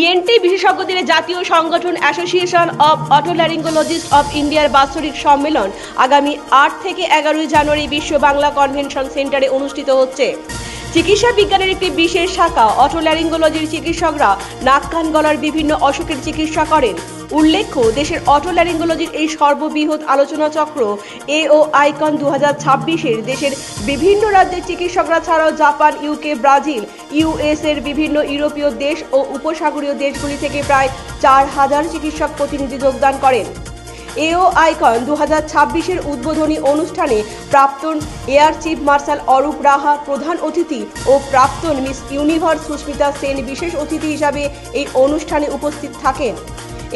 ENT বিশেষজ্ঞদের জাতীয় সংগঠন অ্যাসোসিয়েশন অব অটোল্যারিঙ্গোলজিস্ট অব ইন্ডিয়ার বাৎসরিক সম্মেলন আগামী ৮ থেকে ১১ জানুয়ারি বিশ্ব বাংলা কনভেনশন সেন্টারে অনুষ্ঠিত হচ্ছে। চিকিৎসা বিজ্ঞানের একটি বিশেষ শাখা অটোল্যারিঙ্গোলজির চিকিৎসকরা নাক কান গলার বিভিন্ন অসুখের চিকিৎসা করেন। উল্লেখ্য, দেশের অটোল্যারিঙ্গোলজির এই সর্ববৃহৎ আলোচনা চক্র এও আইকন 2026-এর দেশের বিভিন্ন রাজ্যের চিকিৎসকরা ছাড়াও জাপান, ইউকে, ব্রাজিল, ইউএস এর বিভিন্ন ইউরোপীয় দেশ ও উপসাগরীয় দেশগুলি থেকে প্রায় 4000 চিকিৎসক প্রতিনিধি যোগদান করেন। এও আইকন 2026-এর উদ্বোধনী অনুষ্ঠানে প্রাক্তন এয়ার চিফ মার্শাল অরূপ রাহা প্রধান অতিথি ও প্রাক্তন মিস ইউনিভার্স সুস্মিতা সেন বিশেষ অতিথি হিসাবে এই অনুষ্ঠানে উপস্থিত থাকেন।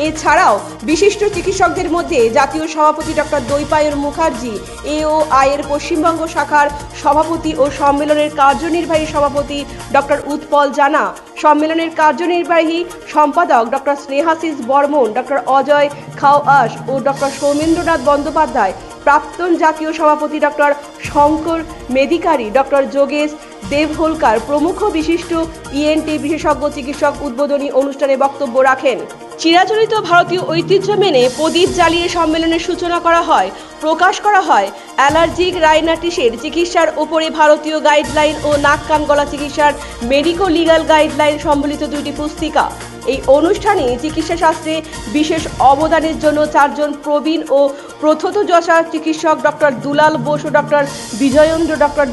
এছাড়াও বিশিষ্ট চিকিৎসকদের মধ্যে জাতীয় সভাপতি ডক্টর দৈপায়ন মুখার্জি, এওআই এর পশ্চিমবঙ্গ শাখার সভাপতি ও সম্মেলনের কার্যনির্বাহী সভাপতি ডক্টর উৎপল জানা, সম্মেলনের কার্যনির্বাহী সম্পাদক ডক্টর স্নেহাশিস বর্মন, ডক্টর অজয় খাওয়াস ও ডক্টর সৌমেন্দ্রনাথ বন্দ্যোপাধ্যায়, প্রাক্তন জাতীয় সভাপতি ডক্টর শঙ্কর মেদিকারি, ডক্টর যোগেশ দেবহোলকার প্রমুখ বিশিষ্ট ইএনটি বিশেষজ্ঞ চিকিৎসক উদ্বোধনী অনুষ্ঠানে বক্তব্য রাখেন। চিরাচরিত ভারতীয় ঐতিহ্য মেনে প্রদীপ জ্বালিয়ে সম্মেলনের সূচনা করা হয়। প্রকাশ করা হয় অ্যালার্জিক রাইনাইটিসের চিকিৎসার ওপরে ভারতীয় গাইডলাইন ও নাক কান গলা চিকিৎসার মেডিকো লিগাল গাইডলাইন সম্বলিত দুইটি পুস্তিকা। এই অনুষ্ঠানে চিকিৎসা শাস্ত্রে বিশেষ অবদানের জন্য 4 জন প্রবীণ ও প্রথিতযশা চিকিৎসক ডক্টর দুলাল বোস ও ডক্টর বিজয়েন্দ্র, ডক্টর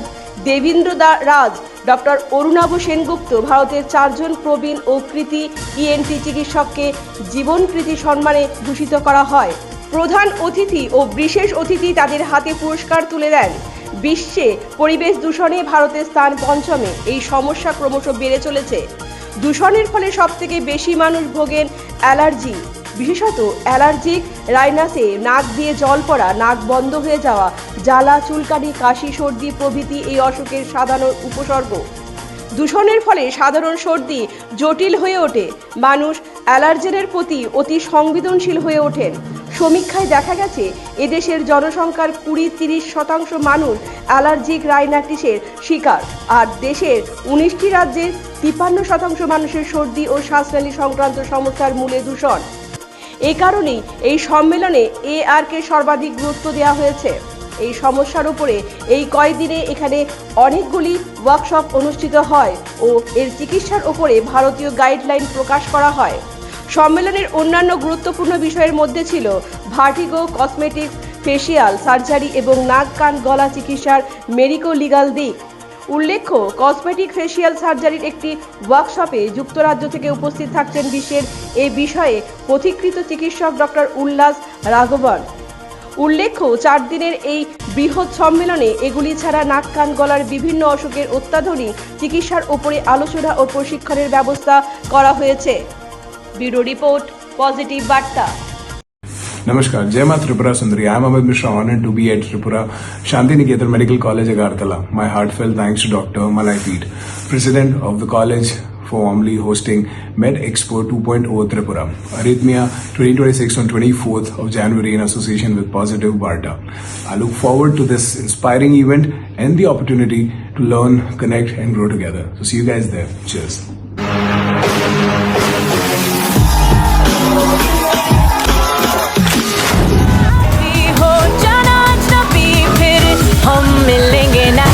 দেবেন্দ্র রাজ, ডক্টর অরুণাভ সেনগুপ্ত, ভারতের 4 জন প্রবীণ ও কৃতি ইএনটি চিকিৎসককে জীবন কৃতি সম্মানে ভূষিত করা হয়। প্রধান অতিথি ও বিশেষ অতিথি তাদের হাতে পুরস্কার তুলে দেন। বিশ্বে পরিবেশ দূষণে ভারতের স্থান 5মে। এই সমস্যা ক্রমশ বেড়ে চলেছে। দূষণের ফলে সবথেকে বেশি মানুষ ভোগেন অ্যালার্জি, বিশেষত অ্যালার্জিক রাইনাসে নাক দিয়ে জল পড়া, নাক বন্ধ হয়ে যাওয়া, জ্বালা, চুলকানি, কাশি, সর্দি প্রভৃতি এই অসুখের সাধারণ উপসর্গ। দূষণের ফলে সাধারণ সর্দি জটিল হয়ে ওঠে। মানুষ অ্যালার্জেনের প্রতি অতি সংবেদনশীল হয়ে ওঠেন। সমীক্ষায় দেখা গেছে এদেশের জনসংখ্যার 20-30% মানুষ অ্যালার্জিক রাইনাইটিসের শিকার, আর দেশের 19টি রাজ্যের 53% মানুষের সর্দি ও শ্বাসনালী সংক্রান্ত সমস্যার মূলে দূষণ। এই কারণেই এই সম্মেলনে এআরকে সর্বাধিক গুরুত্ব দেওয়া হয়েছে। এই সমস্যার উপরে এই কয়েকদিনে এখানে অনেকগুলি ওয়ার্কশপ অনুষ্ঠিত হয় ও এর চিকিৎসার উপরে ভারতীয় গাইডলাইন প্রকাশ করা হয়। সম্মেলনের অন্যান্য গুরুত্বপূর্ণ বিষয়ের মধ্যে ছিল ভার্টিগো, কসমেটিক্স, ফেসিয়াল সার্জারি এবং নাক কান গলা চিকিৎসার মেডিকো লিগাল দিক। উল্লেখ্য, কসমেটিক ফেসিয়াল সার্জারির একটি ওয়ার্কশপে যুক্তরাজ্য থেকে উপস্থিত থাকছেন বিশ্বের এ বিষয়ে পথিকৃত চিকিৎসক ডক্টর উল্লাস রাঘবন। উল্লেখ্য, 4 দিনের এই বৃহৎ সম্মেলনে এগুলি ছাড়া নাক কান গলার বিভিন্ন অসুখের অত্যাধুনিক চিকিৎসার উপরে আলোচনা ও প্রশিক্ষণের ব্যবস্থা করা হয়েছে। ব্যুরো রিপোর্ট, পজিটিভ বার্তা। Namaskar, Jai Maa Tripura Sundari. I am Amit Mishra, honored to be at Tripura Shantiniketan Medical College, Agartala. My heartfelt thanks to Dr. Malai Peet, President of the college, for warmly hosting Med Expo 2.0 Tripura, Arrhythmia 2026 on 24th of January in association with Positive Barta. I look forward to this inspiring event and the opportunity to learn, connect and grow together. So see you guys there. Cheers. हम मिलेंगे ना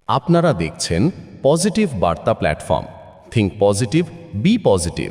আপনারা দেখছেন positive বার্তা platform. Think positive, be positive.